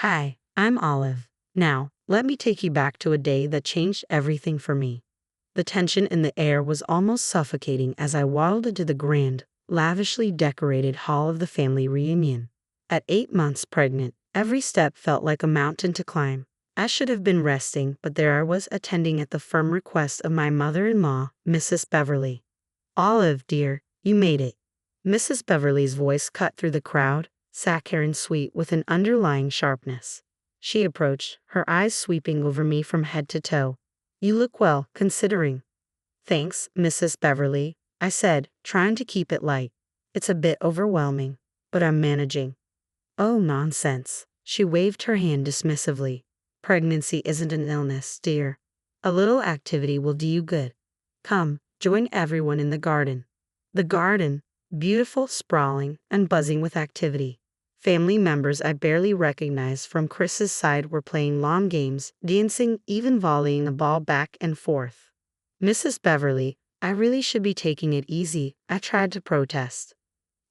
Hi, I'm Olive. Now, let me take you back to a day that changed everything for me. The tension in the air was almost suffocating as I waddled into the grand, lavishly decorated hall of the family reunion. At 8 months pregnant, every step felt like a mountain to climb. I should have been resting, but there I was attending at the firm request of my mother-in-law, Mrs. Beverly. Olive, dear, you made it. Mrs. Beverly's voice cut through the crowd, saccharine sweet with an underlying sharpness. She approached, her eyes sweeping over me from head to toe. You look well, considering. Thanks, Mrs. Beverly, I said, trying to keep it light. It's a bit overwhelming, but I'm managing. Oh, nonsense. She waved her hand dismissively. Pregnancy isn't an illness, dear. A little activity will do you good. Come, join everyone in the garden. The garden, beautiful, sprawling, and buzzing with activity. Family members I barely recognized from Chris's side were playing lawn games, dancing, even volleying a ball back and forth. Mrs. Beverly, I really should be taking it easy, I tried to protest.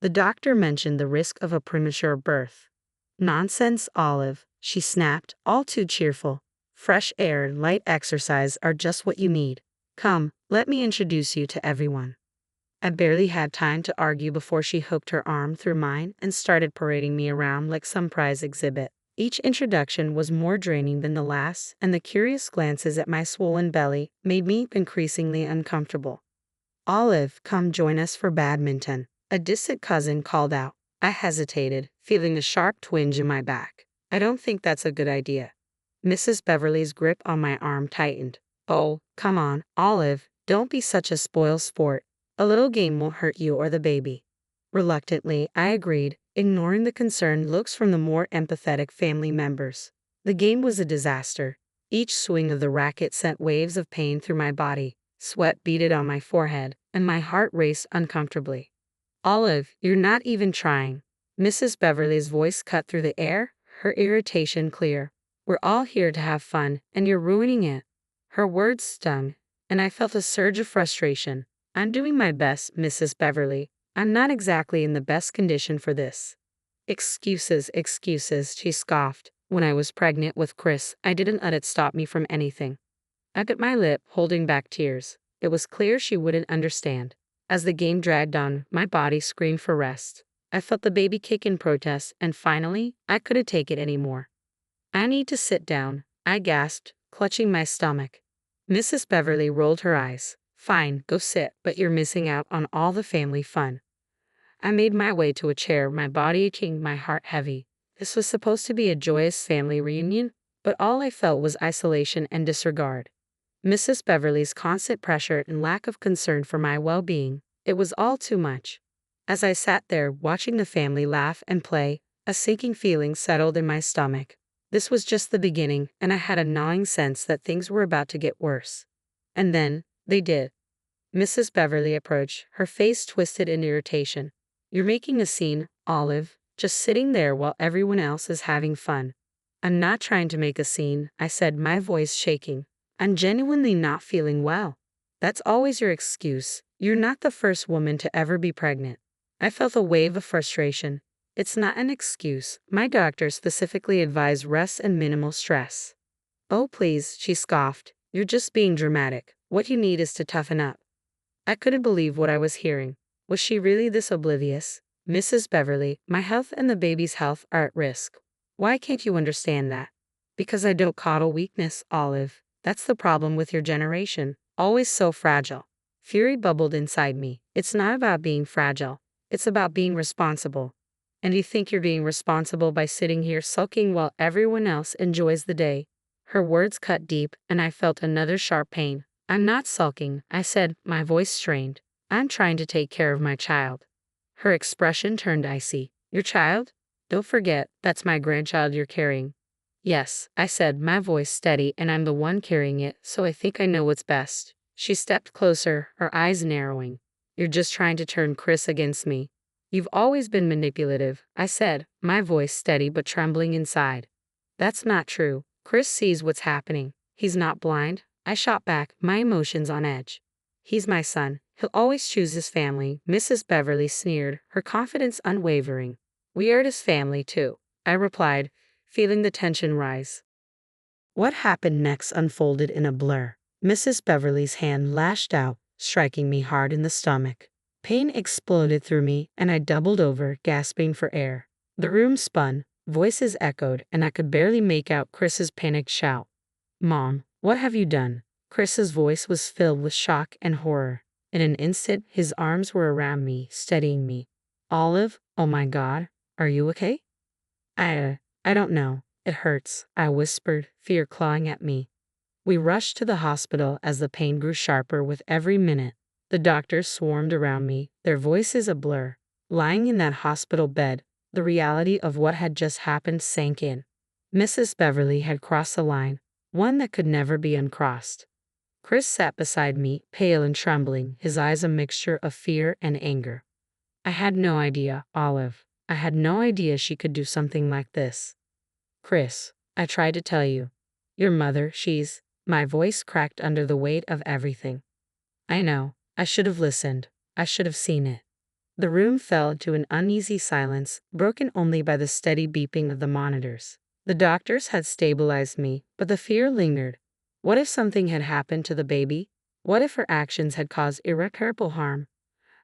The doctor mentioned the risk of a premature birth. Nonsense, Olive, she snapped, all too cheerful. Fresh air and light exercise are just what you need. Come, let me introduce you to everyone. I barely had time to argue before she hooked her arm through mine and started parading me around like some prize exhibit. Each introduction was more draining than the last, and the curious glances at my swollen belly made me increasingly uncomfortable. Olive, come join us for badminton, a distant cousin called out. I hesitated, feeling a sharp twinge in my back. I don't think that's a good idea. Mrs. Beverly's grip on my arm tightened. Oh, come on, Olive, don't be such a spoil sport. A little game won't hurt you or the baby. Reluctantly, I agreed, ignoring the concerned looks from the more empathetic family members. The game was a disaster. Each swing of the racket sent waves of pain through my body, sweat beaded on my forehead, and my heart raced uncomfortably. Olive, you're not even trying. Mrs. Beverly's voice cut through the air, her irritation clear. We're all here to have fun, and you're ruining it. Her words stung, and I felt a surge of frustration. I'm doing my best, Mrs. Beverly. I'm not exactly in the best condition for this. Excuses, excuses, she scoffed. When I was pregnant with Chris, I didn't let it stop me from anything. I bit my lip, holding back tears. It was clear she wouldn't understand. As the game dragged on, my body screamed for rest. I felt the baby kick in protest, and finally, I couldn't take it anymore. I need to sit down, I gasped, clutching my stomach. Mrs. Beverly rolled her eyes. Fine, go sit, but you're missing out on all the family fun. I made my way to a chair, my body aching, my heart heavy. This was supposed to be a joyous family reunion, but all I felt was isolation and disregard. Mrs. Beverly's constant pressure and lack of concern for my well-being, it was all too much. As I sat there watching the family laugh and play, a sinking feeling settled in my stomach. This was just the beginning, and I had a gnawing sense that things were about to get worse. And then, they did. Mrs. Beverly approached, her face twisted in irritation. You're making a scene, Olive, just sitting there while everyone else is having fun. I'm not trying to make a scene, I said, my voice shaking. I'm genuinely not feeling well. That's always your excuse. You're not the first woman to ever be pregnant. I felt a wave of frustration. It's not an excuse. My doctor specifically advised rest and minimal stress. Oh, please, she scoffed. You're just being dramatic. What you need is to toughen up. I couldn't believe what I was hearing. Was she really this oblivious? Mrs. Beverly, my health and the baby's health are at risk. Why can't you understand that? Because I don't coddle weakness, Olive. That's the problem with your generation. Always so fragile. Fury bubbled inside me. It's not about being fragile. It's about being responsible. And you think you're being responsible by sitting here sulking while everyone else enjoys the day? Her words cut deep, and I felt another sharp pain. I'm not sulking, I said, my voice strained. I'm trying to take care of my child. Her expression turned icy. Your child? Don't forget, that's my grandchild you're carrying. Yes, I said, my voice steady, and I'm the one carrying it, so I think I know what's best. She stepped closer, her eyes narrowing. You're just trying to turn Chris against me. You've always been manipulative, I said, my voice steady but trembling inside. That's not true. Chris sees what's happening. He's not blind. I shot back, my emotions on edge. He's my son. He'll always choose his family, Mrs. Beverly sneered, her confidence unwavering. We are his family, too, I replied, feeling the tension rise. What happened next unfolded in a blur. Mrs. Beverly's hand lashed out, striking me hard in the stomach. Pain exploded through me, and I doubled over, gasping for air. The room spun, voices echoed, and I could barely make out Chris's panicked shout. "Mom, what have you done?" Chris's voice was filled with shock and horror. In an instant, his arms were around me, steadying me. "Olive, oh my God, are you okay?" I don't know. It hurts," I whispered, fear clawing at me. We rushed to the hospital as the pain grew sharper with every minute. The doctors swarmed around me, their voices a blur. Lying in that hospital bed, the reality of what had just happened sank in. Mrs. Beverly had crossed a line, one that could never be uncrossed. Chris sat beside me, pale and trembling, his eyes a mixture of fear and anger. "I had no idea, Olive. I had no idea she could do something like this." "Chris, I tried to tell you. Your mother, she's—" My voice cracked under the weight of everything. "I know. I should have listened. I should have seen it." The room fell into an uneasy silence, broken only by the steady beeping of the monitors. The doctors had stabilized me, but the fear lingered. What if something had happened to the baby? What if her actions had caused irreparable harm?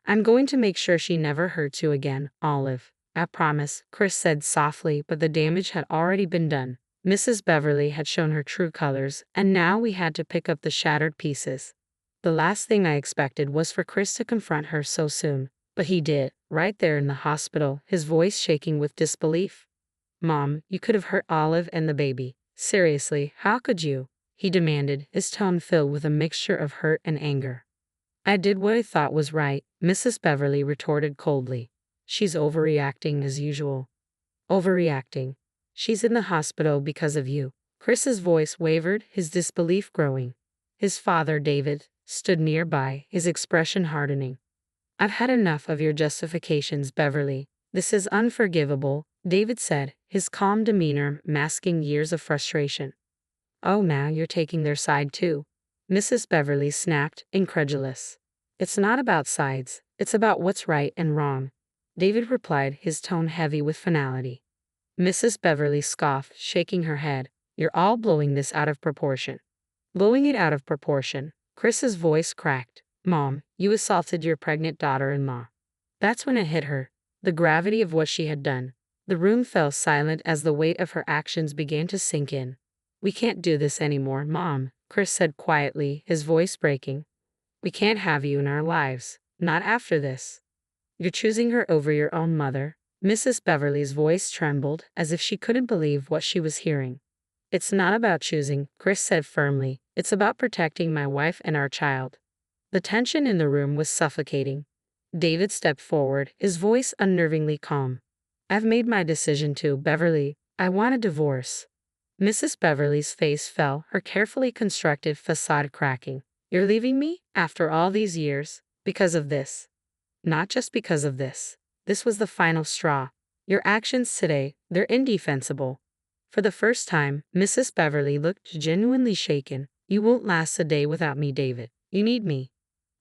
"I'm going to make sure she never hurts you again, Olive. I promise," Chris said softly, but the damage had already been done. Mrs. Beverly had shown her true colors, and now we had to pick up the shattered pieces. The last thing I expected was for Chris to confront her so soon, but he did, right there in the hospital, his voice shaking with disbelief. "Mom, you could have hurt Olive and the baby. Seriously, how could you?" he demanded, his tone filled with a mixture of hurt and anger. "I did what I thought was right," Mrs. Beverly retorted coldly. "She's overreacting as usual." "Overreacting? She's in the hospital because of you." Chris's voice wavered, his disbelief growing. His father, David, stood nearby, his expression hardening. "I've had enough of your justifications, Beverly. This is unforgivable," David said, his calm demeanor masking years of frustration. "Oh, now you're taking their side too," Mrs. Beverly snapped, incredulous. "It's not about sides, it's about what's right and wrong," David replied, his tone heavy with finality. Mrs. Beverly scoffed, shaking her head. "You're all blowing this out of proportion." "Blowing it out of proportion?" Chris's voice cracked. "Mom, you assaulted your pregnant daughter-in-law." That's when it hit her, the gravity of what she had done. The room fell silent as the weight of her actions began to sink in. "We can't do this anymore, Mom," Chris said quietly, his voice breaking. "We can't have you in our lives. Not after this." "You're choosing her over your own mother?" Mrs. Beverly's voice trembled, as if she couldn't believe what she was hearing. "It's not about choosing," Chris said firmly. "It's about protecting my wife and our child." The tension in the room was suffocating. David stepped forward, his voice unnervingly calm. "I've made my decision too, Beverly. I want a divorce." Mrs. Beverly's face fell, her carefully constructed facade cracking. "You're leaving me? After all these years? Because of this?" "Not just because of this. This was the final straw. Your actions today, they're indefensible." For the first time, Mrs. Beverly looked genuinely shaken. "You won't last a day without me, David. You need me."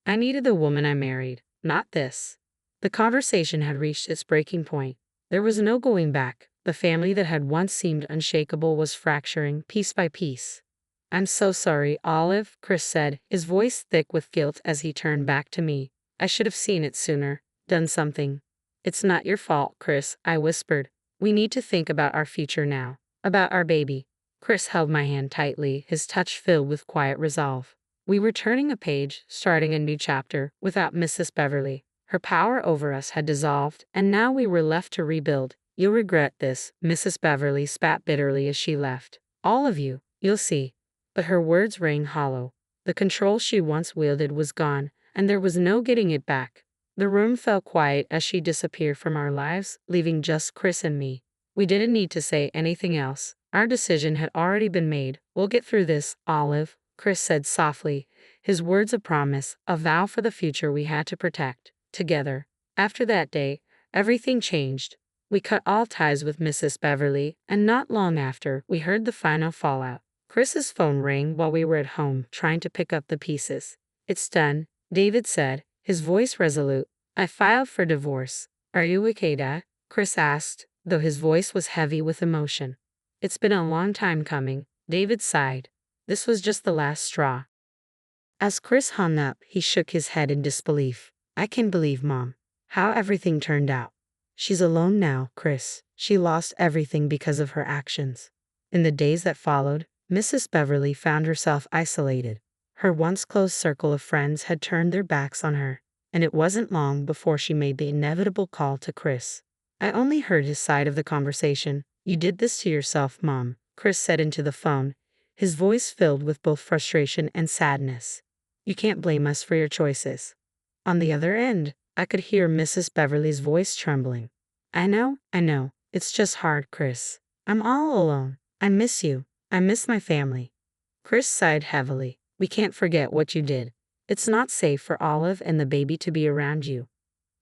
"I needed the woman I married, not this." The conversation had reached its breaking point. There was no going back. The family that had once seemed unshakable was fracturing, piece by piece. "I'm so sorry, Olive," Chris said, his voice thick with guilt as he turned back to me. "I should have seen it sooner, done something." "It's not your fault, Chris," I whispered. "We need to think about our future now. About our baby." Chris held my hand tightly, his touch filled with quiet resolve. We were turning a page, starting a new chapter, without Mrs. Beverly. Her power over us had dissolved, and now we were left to rebuild. "You'll regret this," Mrs. Beverly spat bitterly as she left. "All of you. You'll see." But her words rang hollow. The control she once wielded was gone, and there was no getting it back. The room fell quiet as she disappeared from our lives, leaving just Chris and me. We didn't need to say anything else. Our decision had already been made. "We'll get through this, Olive," Chris said softly, his words a promise, a vow for the future we had to protect, together. After that day, everything changed. We cut all ties with Mrs. Beverly, and not long after, we heard the final fallout. Chris's phone rang while we were at home, trying to pick up the pieces. "It's done," David said, his voice resolute. "I filed for divorce." "Are you okay, Dad?" Chris asked, though his voice was heavy with emotion. It's been a long time coming, David sighed. This was just the last straw. As Chris hung up, he shook his head in disbelief. I can't believe, Mom, how everything turned out. She's alone now, Chris. She lost everything because of her actions. In the days that followed, Mrs. Beverly found herself isolated. Her once close circle of friends had turned their backs on her, and it wasn't long before she made the inevitable call to Chris. I only heard his side of the conversation. You did this to yourself, Mom, Chris said into the phone, his voice filled with both frustration and sadness. You can't blame us for your choices. On the other end, I could hear Mrs. Beverly's voice trembling. I know. It's just hard, Chris. I'm all alone. I miss you. I miss my family. Chris sighed heavily. We can't forget what you did. It's not safe for Olive and the baby to be around you.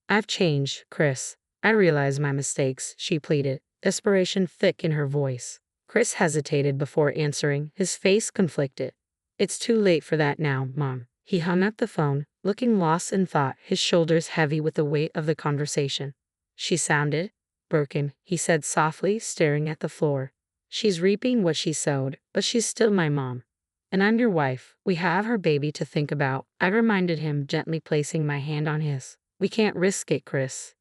I've changed, Chris. I realize my mistakes, she pleaded, desperation thick in her voice. Chris hesitated before answering, his face conflicted. It's too late for that now, Mom. He hung up the phone, looking lost in thought, his shoulders heavy with the weight of the conversation. She sounded broken, he said softly, staring at the floor. She's reaping what she sowed, but she's still my mom. And I'm your wife. We have her baby to think about, I reminded him, gently placing my hand on his. We can't risk it, Chris.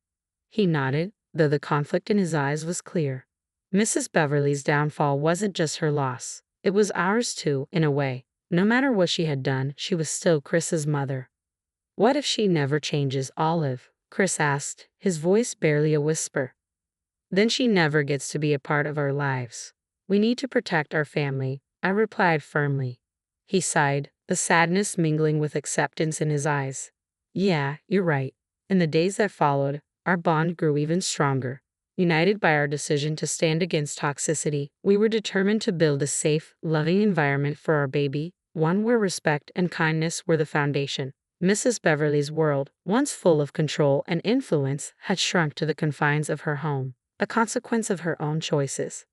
He nodded, though the conflict in his eyes was clear. Mrs. Beverly's downfall wasn't just her loss. It was ours too, in a way. No matter what she had done, she was still Chris's mother. What if she never changes, Olive? Chris asked, his voice barely a whisper. Then she never gets to be a part of our lives. We need to protect our family, I replied firmly. He sighed, the sadness mingling with acceptance in his eyes. Yeah, you're right. In the days that followed, our bond grew even stronger. United by our decision to stand against toxicity, we were determined to build a safe, loving environment for our baby, one where respect and kindness were the foundation. Mrs. Beverly's world, once full of control and influence, had shrunk to the confines of her home, a consequence of her own choices.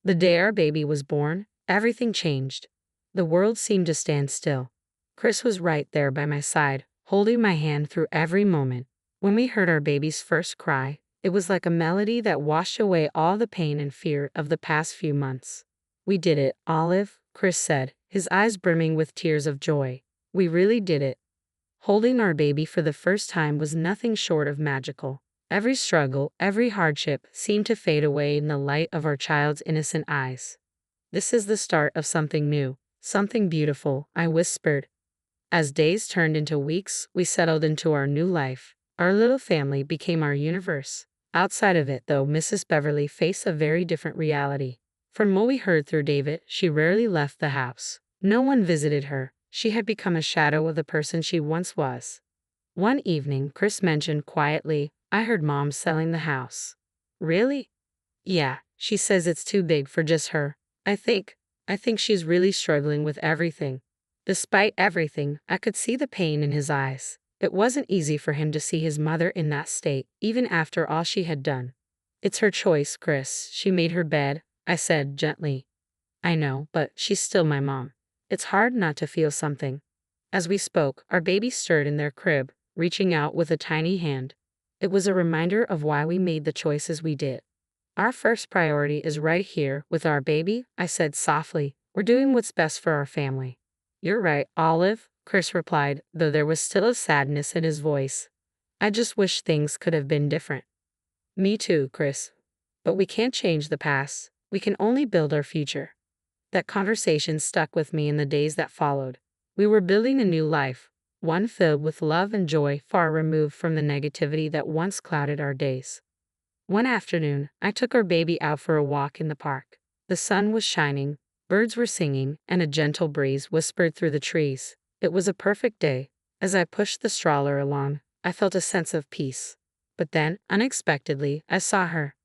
The day our baby was born, everything changed. The world seemed to stand still. Chris was right there by my side, holding my hand through every moment. When we heard our baby's first cry, it was like a melody that washed away all the pain and fear of the past few months. We did it, Olive, Chris said, his eyes brimming with tears of joy. We really did it. Holding our baby for the first time was nothing short of magical. Every struggle, every hardship seemed to fade away in the light of our child's innocent eyes. This is the start of something new, something beautiful, I whispered. As days turned into weeks, we settled into our new life. Our little family became our universe. Outside of it, though, Mrs. Beverly faced a very different reality. From what we heard through David, she rarely left the house. No one visited her. She had become a shadow of the person she once was. One evening, Chris mentioned quietly, I heard Mom selling the house. Really? Yeah, she says it's too big for just her. I think she's really struggling with everything. Despite everything, I could see the pain in his eyes. It wasn't easy for him to see his mother in that state, even after all she had done. It's her choice, Chris. She made her bed, I said gently. I know, but she's still my mom. It's hard not to feel something. As we spoke, our baby stirred in their crib, reaching out with a tiny hand. It was a reminder of why we made the choices we did. Our first priority is right here with our baby, I said softly. We're doing what's best for our family. You're right, Olive, Chris replied, though there was still a sadness in his voice. I just wish things could have been different. Me too, Chris. But we can't change the past. We can only build our future. That conversation stuck with me in the days that followed. We were building a new life, one filled with love and joy, far removed from the negativity that once clouded our days. One afternoon, I took our baby out for a walk in the park. The sun was shining, birds were singing, and a gentle breeze whispered through the trees. It was a perfect day. As I pushed the stroller along, I felt a sense of peace. But then, unexpectedly, I saw her.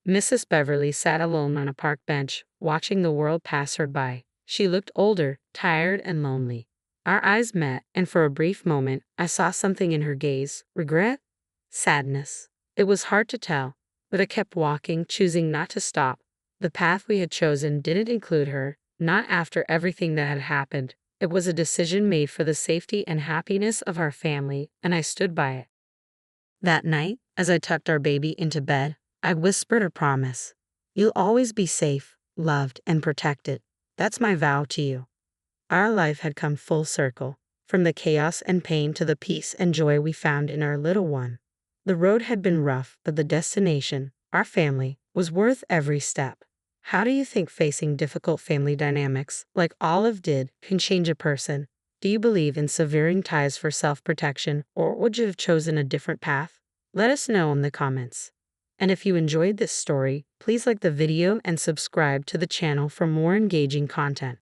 Mrs. Beverly sat alone on a park bench, watching the world pass her by. She looked older, tired, and lonely. Our eyes met, and for a brief moment, I saw something in her gaze. Regret? Sadness. It was hard to tell, but I kept walking, choosing not to stop. The path we had chosen didn't include her, not after everything that had happened. It was a decision made for the safety and happiness of our family, and I stood by it. That night, as I tucked our baby into bed, I whispered a promise. You'll always be safe, loved, and protected. That's my vow to you. Our life had come full circle, from the chaos and pain to the peace and joy we found in our little one. The road had been rough, but the destination, our family, was worth every step. How do you think facing difficult family dynamics, like Olive did, can change a person? Do you believe in severing ties for self-protection, or would you have chosen a different path? Let us know in the comments. And if you enjoyed this story, please like the video and subscribe to the channel for more engaging content.